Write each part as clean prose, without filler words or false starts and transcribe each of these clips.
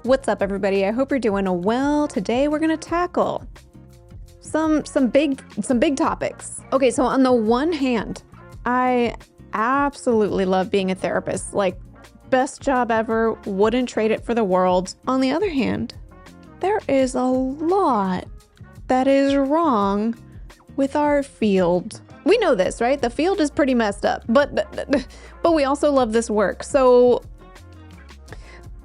What's up, everybody? I hope you're doing well. Today we're gonna tackle some big topics. Okay, so on the one hand, I absolutely love being a therapist. Like, best job ever, wouldn't trade it for the world. On the other hand, there is a lot that is wrong with our field. We know this, right? The field is pretty messed up, but we also love this work. So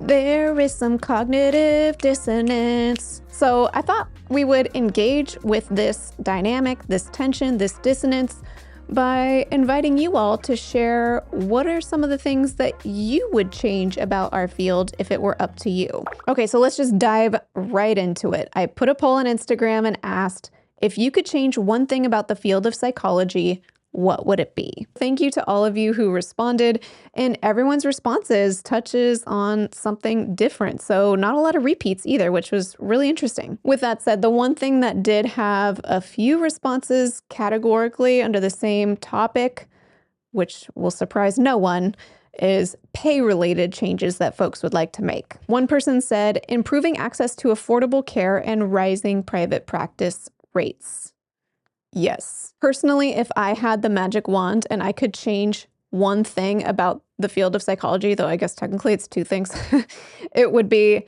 there is some cognitive dissonance. So I thought we would engage with this dynamic, this tension, this dissonance by inviting you all to share what are some of the things that you would change about our field if it were up to you. Okay, so let's just dive right into it. I put a poll on Instagram and asked, if you could change one thing about the field of psychology, what would it be? Thank you to all of you who responded, and everyone's responses touches on something different. So not a lot of repeats either, which was really interesting. With that said, the one thing that did have a few responses categorically under the same topic, which will surprise no one, is pay-related changes that folks would like to make. One person said, improving access to affordable care and rising private practice rates. Yes. Personally, if I had the magic wand and I could change one thing about the field of psychology, though I guess technically it's two things, it would be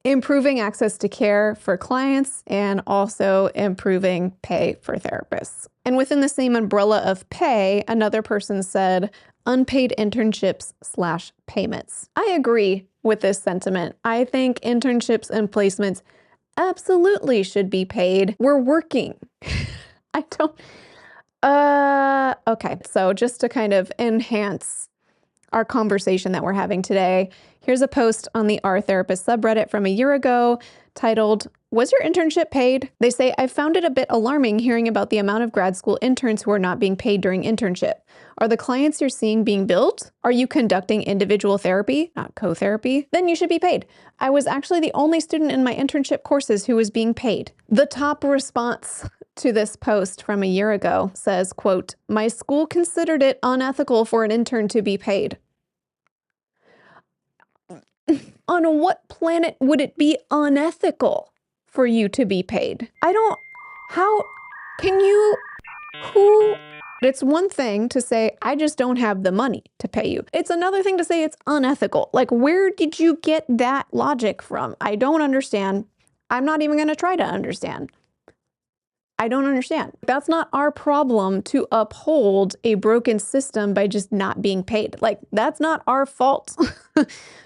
improving access to care for clients and also improving pay for therapists. And within the same umbrella of pay, another person said unpaid internships / payments. I agree with this sentiment. I think internships and placements absolutely should be paid. We're working. Okay, so just to kind of enhance our conversation that we're having today, here's a post on the Our Therapist subreddit from a year ago titled, "Was your internship paid?" They say, "I found it a bit alarming hearing about the amount of grad school interns who are not being paid during internship. Are the clients you're seeing being billed? Are you conducting individual therapy, not co-therapy? Then you should be paid. I was actually the only student in my internship courses who was being paid." The top response to this post from a year ago says, quote, "My school considered it unethical for an intern to be paid." On what planet would it be unethical for you to be paid? It's one thing to say, I just don't have the money to pay you. It's another thing to say it's unethical. Like, where did you get that logic from? I don't understand. I'm not even going to try to understand. I don't understand. That's not our problem to uphold a broken system by just not being paid. Like, that's not our fault.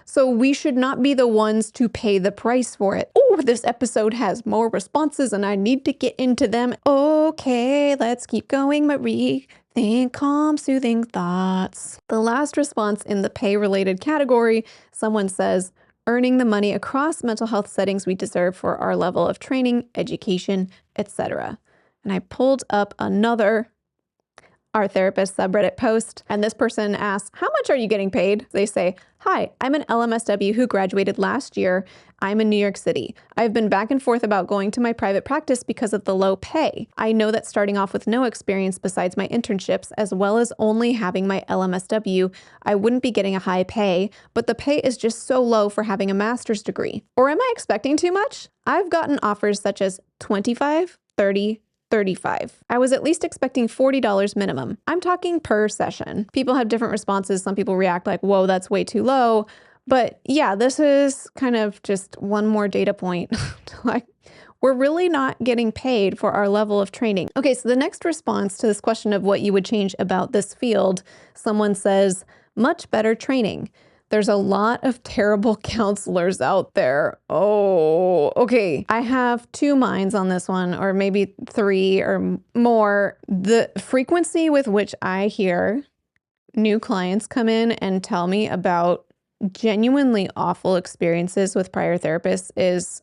So we should not be the ones to pay the price for it. Oh, this episode has more responses and I need to get into them. Okay, let's keep going, Marie. Think calm, soothing thoughts. The last response in the pay-related category, someone says, earning the money across mental health settings we deserve for our level of training, education, etc. And I pulled up another Our Therapist subreddit post, and this person asks, how much are you getting paid? They say, hi, I'm an LMSW who graduated last year. I'm in New York City. I've been back and forth about going to my private practice because of the low pay. I know that starting off with no experience besides my internships, as well as only having my LMSW, I wouldn't be getting a high pay, but the pay is just so low for having a master's degree. Or am I expecting too much? I've gotten offers such as $25, $30, $35. I was at least expecting $40 minimum. I'm talking per session. People have different responses. Some people react like, whoa, that's way too low. But yeah, this is kind of just one more data point. Like, we're really not getting paid for our level of training. Okay, so the next response to this question of what you would change about this field, someone says, much better training. There's a lot of terrible counselors out there. Oh, okay. I have two minds on this one, or maybe three or more. The frequency with which I hear new clients come in and tell me about genuinely awful experiences with prior therapists is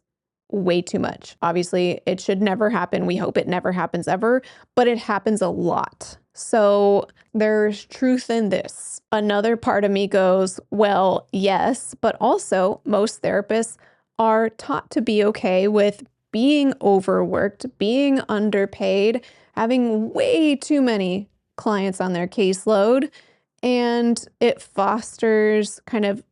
way too much. Obviously, it should never happen. We hope it never happens ever, but it happens a lot. So there's truth in this. Another part of me goes, well, yes, but also most therapists are taught to be okay with being overworked, being underpaid, having way too many clients on their caseload, and it fosters kind of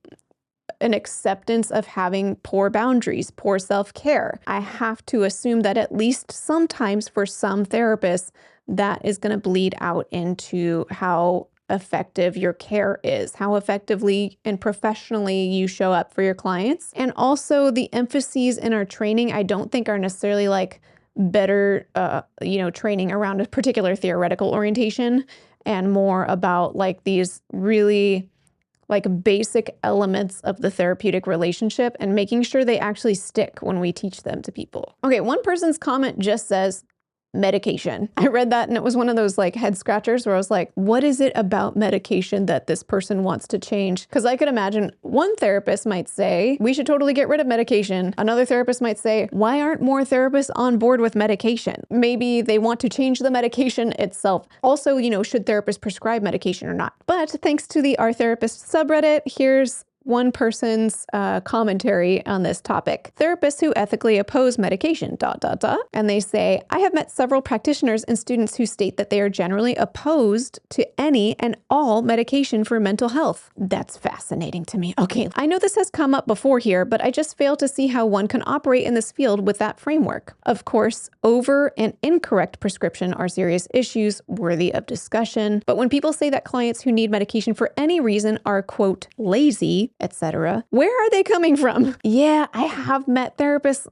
an acceptance of having poor boundaries, poor self-care. I have to assume that at least sometimes for some therapists, that is going to bleed out into how effective your care is, how effectively and professionally you show up for your clients. And also the emphases in our training, I don't think are necessarily like better, training around a particular theoretical orientation and more about like these really like basic elements of the therapeutic relationship and making sure they actually stick when we teach them to people. Okay, one person's comment just says, medication. I read that and it was one of those like head scratchers where I was like, what is it about medication that this person wants to change? Because I could imagine one therapist might say, we should totally get rid of medication. Another therapist might say, why aren't more therapists on board with medication? Maybe they want to change the medication itself. Also, should therapists prescribe medication or not? But thanks to the Our Therapist subreddit, here's one person's commentary on this topic. Therapists who ethically oppose medication, ... And they say, I have met several practitioners and students who state that they are generally opposed to any and all medication for mental health. That's fascinating to me. Okay, I know this has come up before here, but I just fail to see how one can operate in this field with that framework. Of course, over and incorrect prescription are serious issues worthy of discussion. But when people say that clients who need medication for any reason are, quote, lazy, etc., where are they coming from? Yeah, I have met therapists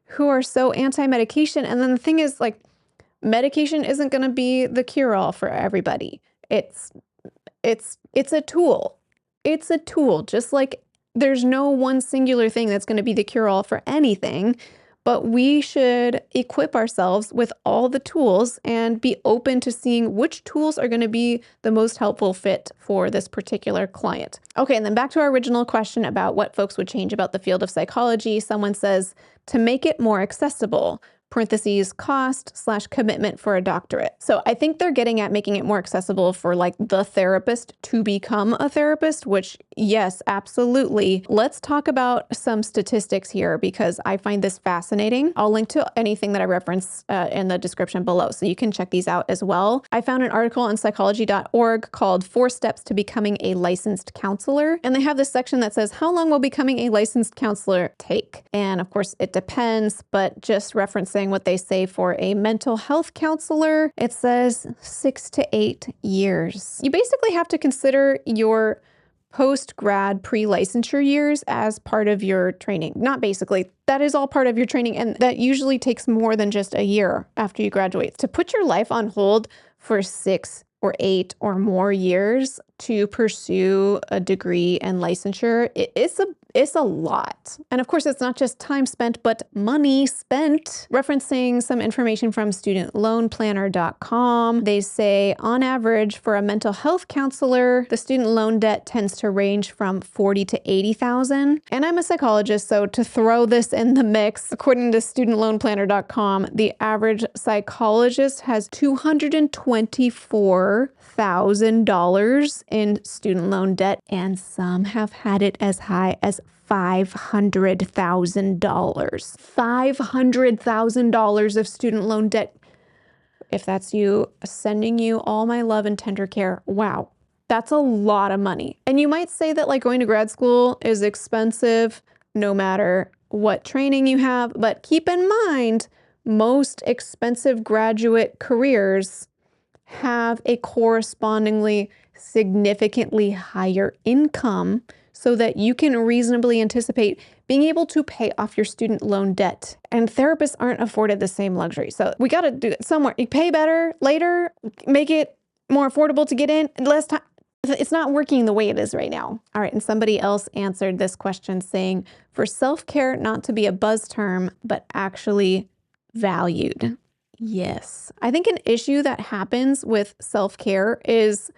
who are so anti-medication. And then the thing is, like, medication isn't going to be the cure-all for everybody. It's a tool. It's a tool. Just like there's no one singular thing that's going to be the cure-all for anything. But we should equip ourselves with all the tools and be open to seeing which tools are going to be the most helpful fit for this particular client. Okay, and then back to our original question about what folks would change about the field of psychology. Someone says, to make it more accessible, parentheses, cost/commitment for a doctorate. So I think they're getting at making it more accessible for like the therapist to become a therapist, which yes, absolutely. Let's talk about some statistics here because I find this fascinating. I'll link to anything that I reference in the description below, so you can check these out as well. I found an article on psychology.org called 4 Steps to Becoming a Licensed Counselor. And they have this section that says, how long will becoming a licensed counselor take? And of course it depends, but just referencing what they say for a mental health counselor, it says 6 to 8 years. You basically have to consider your post-grad pre-licensure years as part of your training. Not basically, that is all part of your training, and that usually takes more than just a year after you graduate. To put your life on hold for 6 or 8 or more years to pursue a degree and licensure, it's a lot. And of course, it's not just time spent, but money spent. Referencing some information from studentloanplanner.com, they say on average for a mental health counselor, the student loan debt tends to range from $40,000 to $80,000. And I'm a psychologist, so to throw this in the mix, according to studentloanplanner.com, the average psychologist has $224,000 in student loan debt, and some have had it as high as $500,000. $500,000 of student loan debt. If that's you, sending you all my love and tender care. Wow, that's a lot of money. And you might say that like going to grad school is expensive no matter what training you have, but keep in mind, most expensive graduate careers have a correspondingly significantly higher income so that you can reasonably anticipate being able to pay off your student loan debt. And therapists aren't afforded the same luxury. So we got to do it somewhere. You pay better later, make it more affordable to get in, less time. It's not working the way it is right now. All right, and somebody else answered this question saying, for self-care not to be a buzz term, but actually valued. Yes. I think an issue that happens with self-care is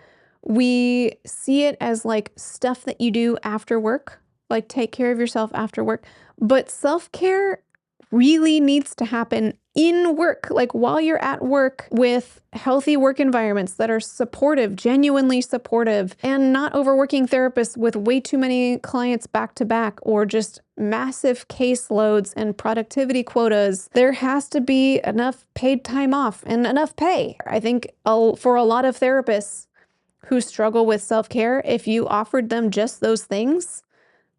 we see it as like stuff that you do after work, like take care of yourself after work. But self-care really needs to happen in work, like while you're at work, with healthy work environments that are supportive, genuinely supportive, and not overworking therapists with way too many clients back to back or just massive caseloads and productivity quotas. There has to be enough paid time off and enough pay. I think for a lot of therapists who struggle with self-care, if you offered them just those things,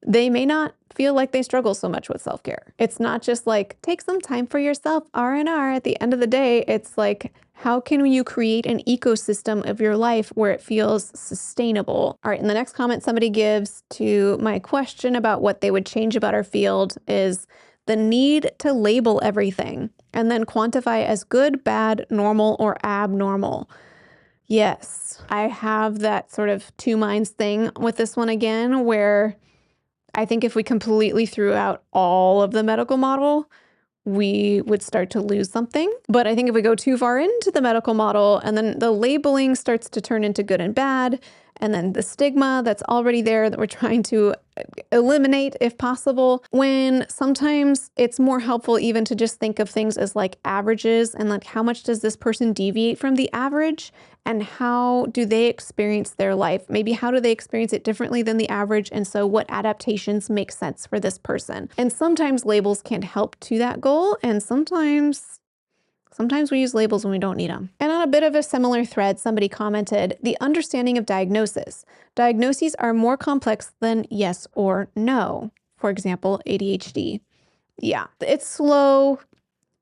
they may not feel like they struggle so much with self-care. It's not just like, take some time for yourself, R&R. At the end of the day, it's like, how can you create an ecosystem of your life where it feels sustainable? All right, and the next comment somebody gives to my question about what they would change about our field is the need to label everything and then quantify as good, bad, normal, or abnormal. Yes, I have that sort of two minds thing with this one again, where I think if we completely threw out all of the medical model, we would start to lose something. But I think if we go too far into the medical model and then the labeling starts to turn into good and bad, and then the stigma that's already there that we're trying to eliminate if possible, when sometimes it's more helpful even to just think of things as like averages and like how much does this person deviate from the average and how do they experience their life? Maybe how do they experience it differently than the average? And so what adaptations make sense for this person? And sometimes labels can help to that goal, and sometimes we use labels when we don't need them. And on a bit of a similar thread, somebody commented, the understanding of diagnosis. Diagnoses are more complex than yes or no. For example, ADHD. Yeah, it's slow,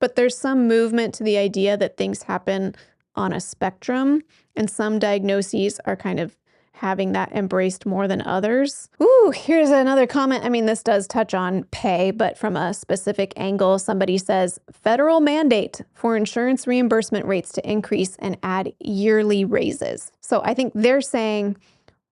but there's some movement to the idea that things happen on a spectrum, and some diagnoses are kind of having that embraced more than others. Ooh, here's another comment. I mean, this does touch on pay, but from a specific angle, somebody says, federal mandate for insurance reimbursement rates to increase and add yearly raises. So I think they're saying,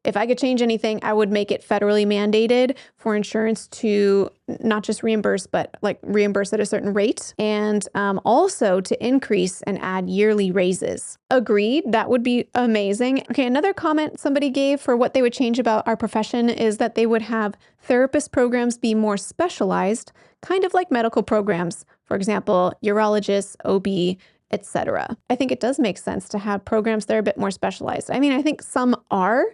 if I could change anything, I would make it federally mandated for insurance to not just reimburse, but like reimburse at a certain rate, and also to increase and add yearly raises. Agreed, that would be amazing. Okay, another comment somebody gave for what they would change about our profession is that they would have therapist programs be more specialized, kind of like medical programs. For example, urologists, OB, etc. I think it does make sense to have programs that are a bit more specialized. I mean, I think some are,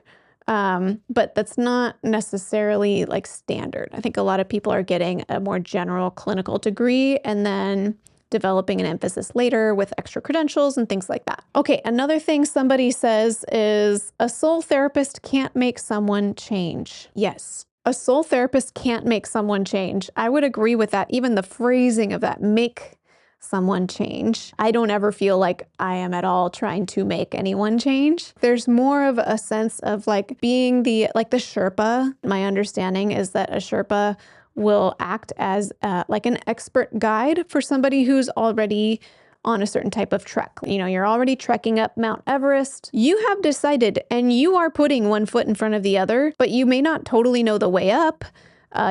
but that's not necessarily like standard. I think a lot of people are getting a more general clinical degree and then developing an emphasis later with extra credentials and things like that. Okay, another thing somebody says is a soul therapist can't make someone change. Yes, a soul therapist can't make someone change. I would agree with that. Even the phrasing of that, make someone change. I don't ever feel like I am at all trying to make anyone change. There's more of a sense of like being the Sherpa. My understanding is that a Sherpa will act as like an expert guide for somebody who's already on a certain type of trek. You know, you're already trekking up Mount Everest. You have decided and you are putting one foot in front of the other, but you may not totally know the way up.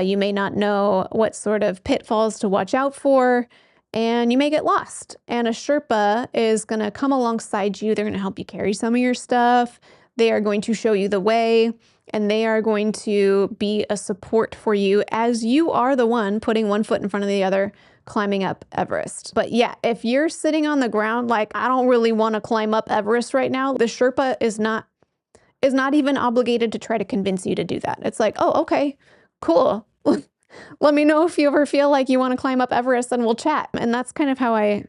You may not know what sort of pitfalls to watch out for, and you may get lost. And a Sherpa is going to come alongside you. They're going to help you carry some of your stuff. They are going to show you the way, and they are going to be a support for you as you are the one putting one foot in front of the other, climbing up Everest. But yeah, if you're sitting on the ground like, I don't really want to climb up Everest right now, the Sherpa is not even obligated to try to convince you to do that. It's like, oh, okay, cool. Let me know if you ever feel like you want to climb up Everest and we'll chat. And that's kind of how I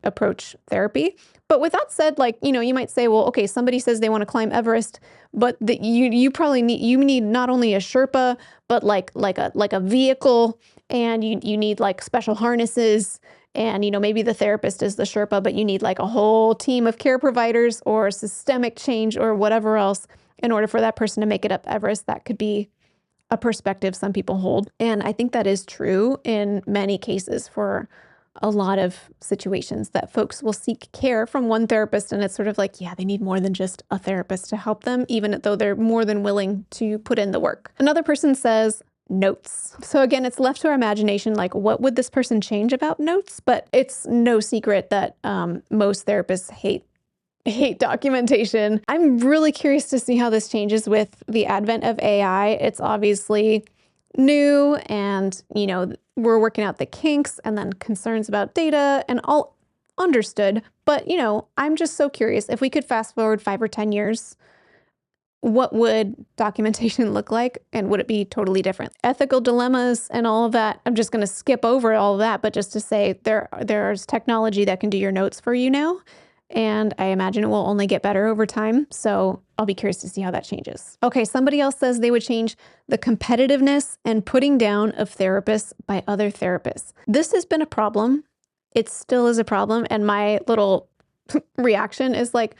approach therapy. But with that said, like, you know, you might say, well, okay, somebody says they want to climb Everest, but you probably need not only a Sherpa, but like a vehicle, and you need like special harnesses. And, you know, maybe the therapist is the Sherpa, but you need like a whole team of care providers or systemic change or whatever else in order for that person to make it up Everest. That could be a perspective some people hold. And I think that is true in many cases for a lot of situations, that folks will seek care from one therapist and it's sort of like, yeah, they need more than just a therapist to help them, even though they're more than willing to put in the work. Another person says notes. So again, it's left to our imagination, like what would this person change about notes? But it's no secret that most therapists hate documentation. I'm really curious to see how this changes with the advent of AI. It's obviously new and, you know, we're working out the kinks and then concerns about data and all understood. But, you know, I'm just so curious if we could fast forward 5 or 10 years, what would documentation look like? And would it be totally different? Ethical dilemmas and all of that. I'm just going to skip over all of that, but just to say there's technology that can do your notes for you now. and I imagine it will only get better over time. So I'll be curious to see how that changes. Okay, somebody else says they would change the competitiveness and putting down of therapists by other therapists. This has been a problem. It still is a problem. And my little reaction is like,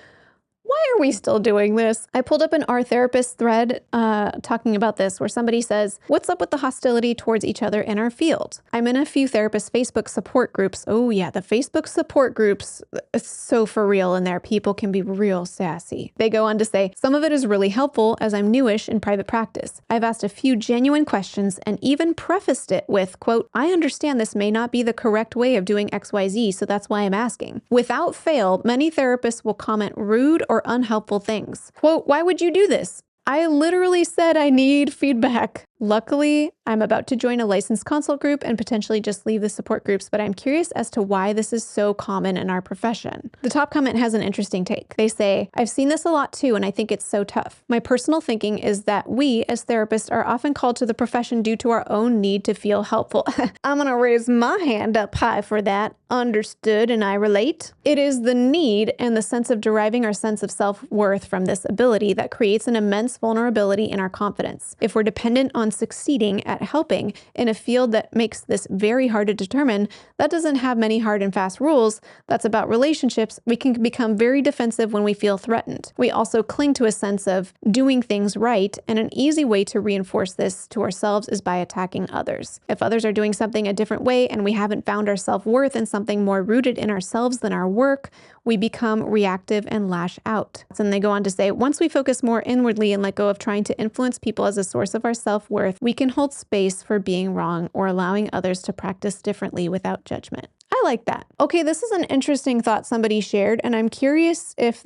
why are we still doing this? I pulled up an Our Therapist thread talking about this, where somebody says, what's up with the hostility towards each other in our field? I'm in a few therapist Facebook support groups. Oh yeah, the Facebook support groups, it's so for real in there. People can be real sassy. They go on to say, some of it is really helpful as I'm newish in private practice. I've asked a few genuine questions and even prefaced it with, quote, I understand this may not be the correct way of doing XYZ, so that's why I'm asking. Without fail, many therapists will comment rude or unhelpful things. Quote, why would you do this? I literally said I need feedback. Luckily, I'm about to join a licensed consult group and potentially just leave the support groups, but I'm curious as to why this is so common in our profession. The top comment has an interesting take. They say, I've seen this a lot too, and I think it's so tough. My personal thinking is that we, as therapists, are often called to the profession due to our own need to feel helpful. I'm gonna raise my hand up high for that. Understood, and I relate. It is the need and the sense of deriving our sense of self-worth from this ability that creates an immense vulnerability in our confidence. If we're dependent on succeeding at helping in a field that makes this very hard to determine, that doesn't have many hard and fast rules, that's about relationships, we can become very defensive when we feel threatened. We also cling to a sense of doing things right, and an easy way to reinforce this to ourselves is by attacking others. If others are doing something a different way and we haven't found our self-worth in something more rooted in ourselves than our work, we become reactive and lash out. And they go on to say, once we focus more inwardly and let go of trying to influence people as a source of our self-worth, we can hold space for being wrong or allowing others to practice differently without judgment. I like that. Okay, this is an interesting thought somebody shared, and I'm curious if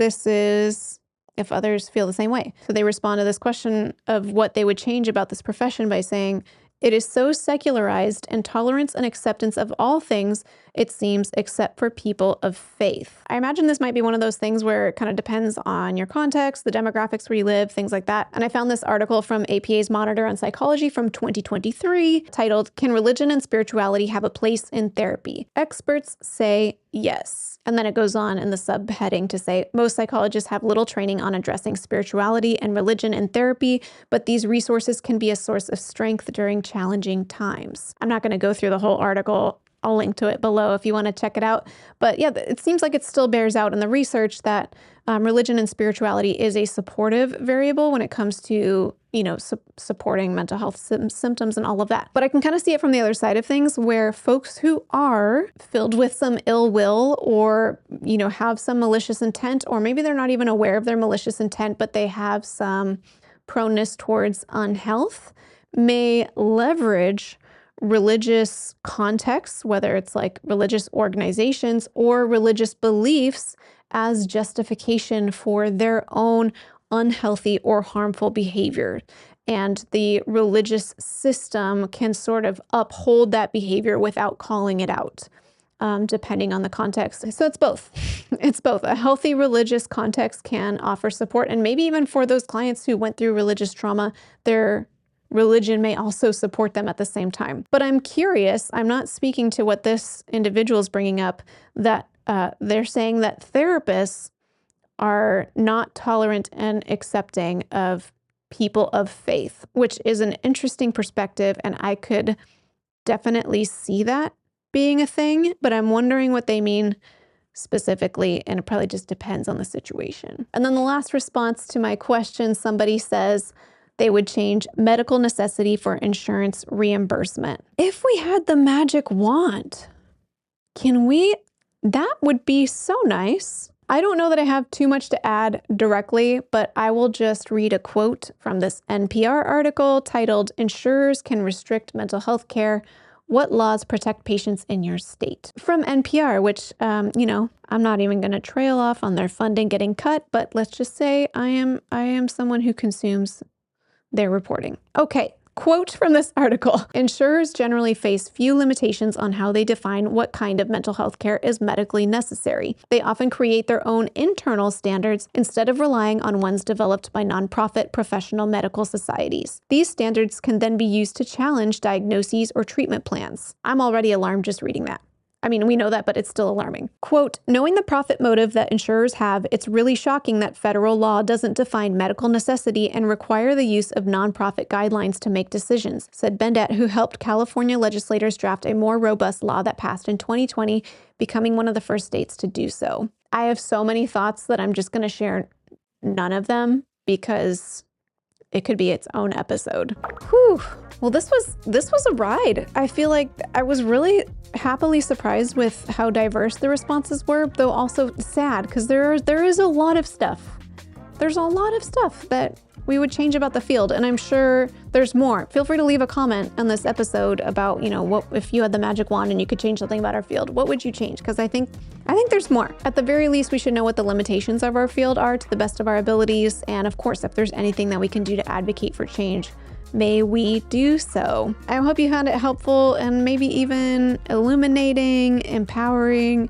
others feel the same way. So they respond to this question of what they would change about this profession by saying, it is so secularized, and tolerance and acceptance of all things, it seems, except for people of faith. I imagine this might be one of those things where it kind of depends on your context, the demographics where you live, things like that. And I found this article from APA's Monitor on Psychology from 2023 titled, Can Religion and Spirituality Have a Place in Therapy? Experts say yes. And then it goes on in the subheading to say, most psychologists have little training on addressing spirituality and religion in therapy, but these resources can be a source of strength during challenging times. I'm not going to go through the whole article. I'll link to it below if you want to check it out. But yeah, it seems like it still bears out in the research that religion and spirituality is a supportive variable when it comes to, supporting mental health symptoms and all of that. But I can kind of see it from the other side of things, where folks who are filled with some ill will or, have some malicious intent, or maybe they're not even aware of their malicious intent, but they have some proneness towards unhealth, may leverage religious contexts, whether it's like religious organizations or religious beliefs, as justification for their own unhealthy or harmful behavior. And the religious system can sort of uphold that behavior without calling it out, depending on the context. So it's both. It's both. A healthy religious context can offer support, and maybe even for those clients who went through religious trauma, their religion may also support them at the same time. But I'm curious, I'm not speaking to what this individual is bringing up, that they're saying that therapists are not tolerant and accepting of people of faith, which is an interesting perspective, and I could definitely see that being a thing, but I'm wondering what they mean specifically, and it probably just depends on the situation. And then the last response to my question, somebody says they would change medical necessity for insurance reimbursement. If we had the magic wand, that would be so nice. I don't know that I have too much to add directly, but I will just read a quote from this NPR article titled, Insurers Can Restrict Mental Health Care. What laws protect patients in your state? From NPR, which, I'm not even going to trail off on their funding getting cut, but let's just say I am someone who consumes their reporting. Okay. Quote from this article, insurers generally face few limitations on how they define what kind of mental health care is medically necessary. They often create their own internal standards instead of relying on ones developed by nonprofit professional medical societies. These standards can then be used to challenge diagnoses or treatment plans. I'm already alarmed just reading that. I mean, we know that, but it's still alarming. Quote, knowing the profit motive that insurers have, it's really shocking that federal law doesn't define medical necessity and require the use of nonprofit guidelines to make decisions, said Bendet, who helped California legislators draft a more robust law that passed in 2020, becoming one of the first states to do so. I have so many thoughts that I'm just going to share none of them because it could be its own episode. Whew. Well, this was a ride. I feel like I was really happily surprised with how diverse the responses were, though also sad because there is a lot of stuff. There's a lot of stuff that we would change about the field, and I'm sure there's more. Feel free to leave a comment on this episode about, what if you had the magic wand and you could change something about our field, what would you change? Because I think there's more. At the very least, we should know what the limitations of our field are to the best of our abilities, and of course, if there's anything that we can do to advocate for change, may we do so. I hope you found it helpful and maybe even illuminating, empowering,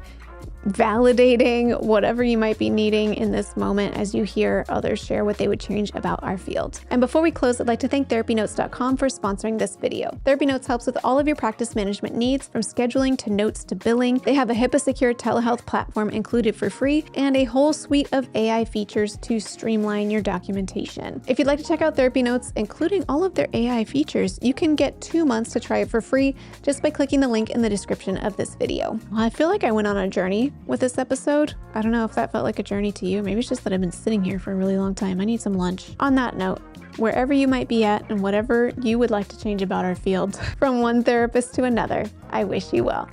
validating, whatever you might be needing in this moment as you hear others share what they would change about our field. And before we close, I'd like to thank TherapyNotes.com for sponsoring this video. TherapyNotes helps with all of your practice management needs, from scheduling to notes to billing. They have a HIPAA-secure telehealth platform included for free and a whole suite of AI features to streamline your documentation. If you'd like to check out TherapyNotes, including all of their AI features, you can get 2 months to try it for free just by clicking the link in the description of this video. Well, I feel like I went on a journey with this episode. I don't know if that felt like a journey to you. Maybe it's just that I've been sitting here for a really long time. I need some lunch. On that note, wherever you might be at and whatever you would like to change about our field, from one therapist to another, I wish you well.